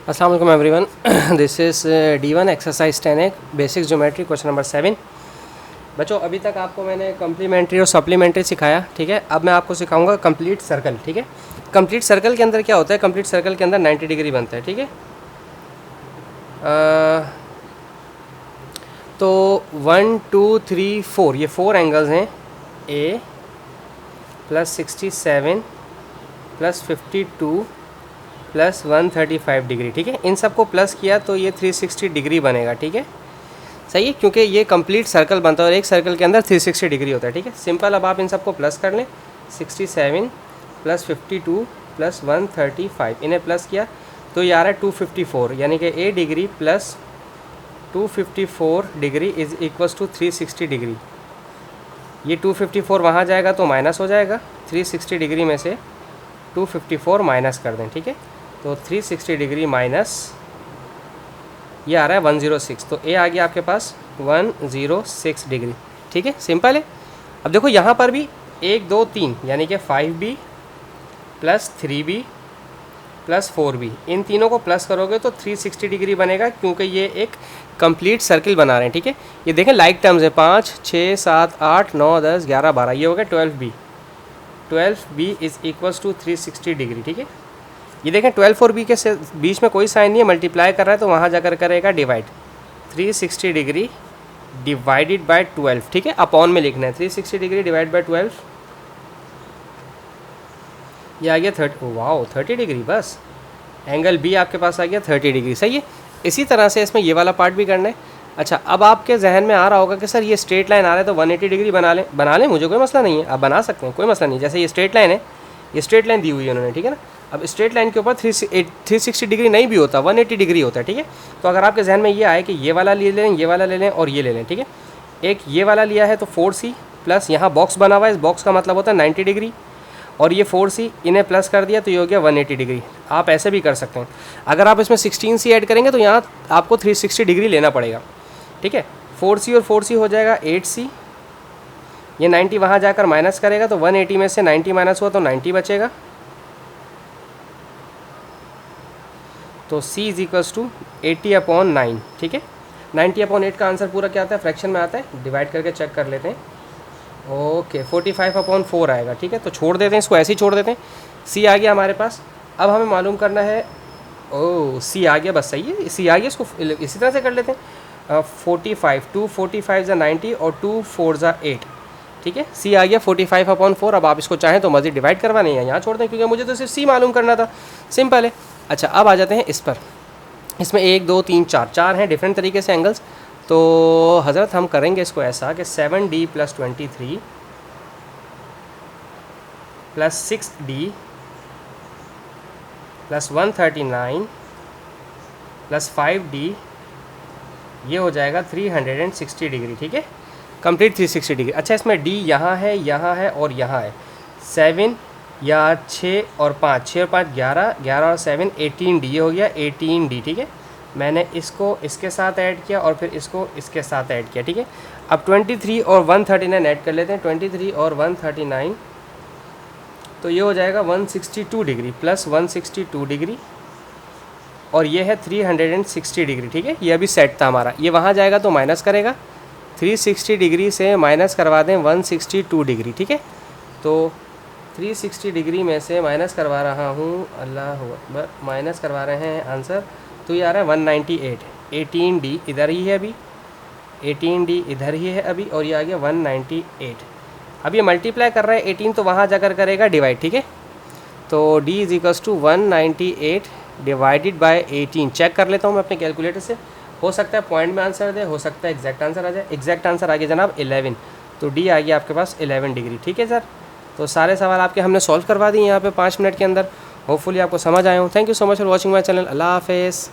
अस्सलाम वालेकुम everyone. This is D1 exercise 10A basics geometry question number 7। बच्चों अभी तक आपको मैंने कम्प्लीमेंट्री और सप्लीमेंट्री सिखाया, ठीक है। अब मैं आपको सिखाऊंगा कंप्लीट सर्कल, ठीक है। कंप्लीट सर्कल के अंदर क्या होता है, कंप्लीट सर्कल के अंदर 90 डिग्री बनता है, ठीक है। तो 1 2 3 4 ये 4 एंगल्स हैं, A plus 67 plus 52 plus 135 degree, ठीक है। इन सबको प्लस किया तो ये 360 डिग्री बनेगा, ठीक है। सही है, क्योंकि ये कंप्लीट सर्कल बनता है और एक सर्कल के अंदर 360 डिग्री होता है, ठीक है। सिंपल, अब आप इन सबको प्लस कर लें। 67 प्लस 52 प्लस 135, इन्हें प्लस किया तो ये आ रहा है 254, यानी कि A degree plus 254 degree is equals to 360 degree. ये 254 वहाँ जाएगा तो माइनस हो जाएगा, 360 डिग्री में से 254 माइनस कर दें, ठीक है। तो 360 डिग्री माइनस ये आ रहा है 106, तो ए आ गया आपके पास 106 डिग्री, ठीक है। सिंपल है। अब देखो यहाँ पर भी 1 2 3 यानी कि 5B plus 3B plus 4B, इन तीनों को प्लस करोगे तो 360 डिग्री बनेगा, क्योंकि ये एक कंप्लीट सर्किल बना रहे हैं, ठीक है। ये देखें लाइक टर्म्स है, 5 6 7 8 9 10 11 12, ये हो गया 12B is equals to 360 degree, ठीक है। ये देखें 12 और B के बीच में कोई साइन नहीं है, मल्टीप्लाई कर रहा है तो वहाँ जाकर करेगा डिवाइड। 360 डिग्री डिवाइडेड बाय 12, ठीक है। अपॉन में लिखना है 360 डिग्री डिवाइड बाय 12, ये आ गया 30 डिग्री। बस एंगल B आपके पास आ गया 30 डिग्री, सही है। इसी तरह से इसमें ये वाला पार्ट भी करना है। अच्छा, अब आपके जहन में आ रहा होगा कि सर ये स्ट्रेट लाइन आ रहा है तो 180 डिग्री बना लें, मुझे कोई मसला नहीं है, आप बना सकते हैं, कोई मसला नहीं। जैसे ये स्ट्रेट लाइन है, ये स्ट्रेट लाइन दी हुई है उन्होंने, ठीक है ना। अब स्ट्रेट लाइन के ऊपर 360 डिग्री नहीं भी होता, 180 डिग्री होता है, ठीक है। तो अगर आपके जहन में ये आए कि ये वाला ले लें, ये वाला ले लें और ये ले लें, ठीक है। एक ये वाला लिया है तो 4C प्लस यहाँ बॉक्स बना हुआ है, इस बॉक्स का मतलब होता है 90 डिग्री, और ये 4C इन्हें प्लस कर दिया तो ये हो गया 180 डिग्री। आप ऐसे भी कर सकते हैं। अगर आप इसमें 16C ऐड करेंगे तो यहाँ आपको 360 डिग्री लेना पड़ेगा, ठीक है। 4C और 4C हो जाएगा 8C, ये 90 वहाँ जाकर माइनस करेगा तो 180 में से 90 माइनस हुआ तो 90 बचेगा, तो C इज इक्वल्स टू 80/9, ठीक है। 90/8 का आंसर पूरा क्या आता है, फ्रैक्शन में आता है, डिवाइड करके चेक कर लेते हैं। ओके 45/4 आएगा, ठीक है। तो छोड़ देते हैं इसको, ऐसे ही छोड़ देते हैं। C आ गया हमारे पास। अब हमें मालूम करना है, C आ गया, बस सही है, C आ गया, इसको इसी तरह से कर लेते हैं। 45 2 45 = 90 और 2 4 = 8, ठीक है। C आ गया 45/4। अब आप इसको चाहें तो मज़ीद डिवाइड करवाने हैं, यहाँ छोड़ दें, क्योंकि मुझे तो सिर्फ C मालूम करना था, सिंपल है। अच्छा, अब आ जाते हैं इस पर। इसमें 1 2 3 4 हैं डिफरेंट तरीके से एंगल्स। तो हज़रत हम करेंगे इसको ऐसा कि 7D plus 23 plus 6D plus 139 plus 5D, ये हो जाएगा 360 डिग्री, ठीक है। Complete 360 degree. अच्छा, इसमें D यहाँ है और यहाँ है। 7 या 6 और 5, 6 और 5 11, 11 और 7 18D, ये हो गया 18D, ठीक है। मैंने इसको इसके साथ ऐड किया और फिर इसको इसके साथ ऐड किया, ठीक है। अब 23 और 139 ऐड कर लेते हैं। 23 और 139 तो ये हो जाएगा 162 डिग्री प्लस 162 डिग्री, और ये है 360 डिग्री, ठीक है। ये अभी सेट था हमारा, ये वहाँ जाएगा तो माइनस करेगा, 360 डिग्री से माइनस करवा दें 162 डिग्री, ठीक है। तो 360 डिग्री में से माइनस करवा रहा हूँ, अल्लाह अकबर, माइनस करवा रहे हैं आंसर, तो ये आ रहा है 198। 18D इधर ही है अभी, 18D इधर ही है अभी, और ये आ गया 198। अब ये मल्टीप्लाई कर रहा है 18 तो वहाँ जाकर करेगा डिवाइड, ठीक है। तो D is equals to 198 divided by 18। Check कर लेता हूँ मैं अपने कैलकुलेटर से, हो सकता है पॉइंट में आंसर दे, हो सकता है एग्जैक्ट आंसर आ जाए। एग्जैक्ट आंसर आ गया जनाब 11, तो D आ गया आपके पास 11 डिग्री, ठीक है सर। तो सारे सवाल आपके हमने सॉल्व करवा दिए यहाँ पे 5 मिनट के अंदर। होपफुली आपको समझ आए हों। Thank you so much for watching my channel. अल्लाह हाफ़िज़।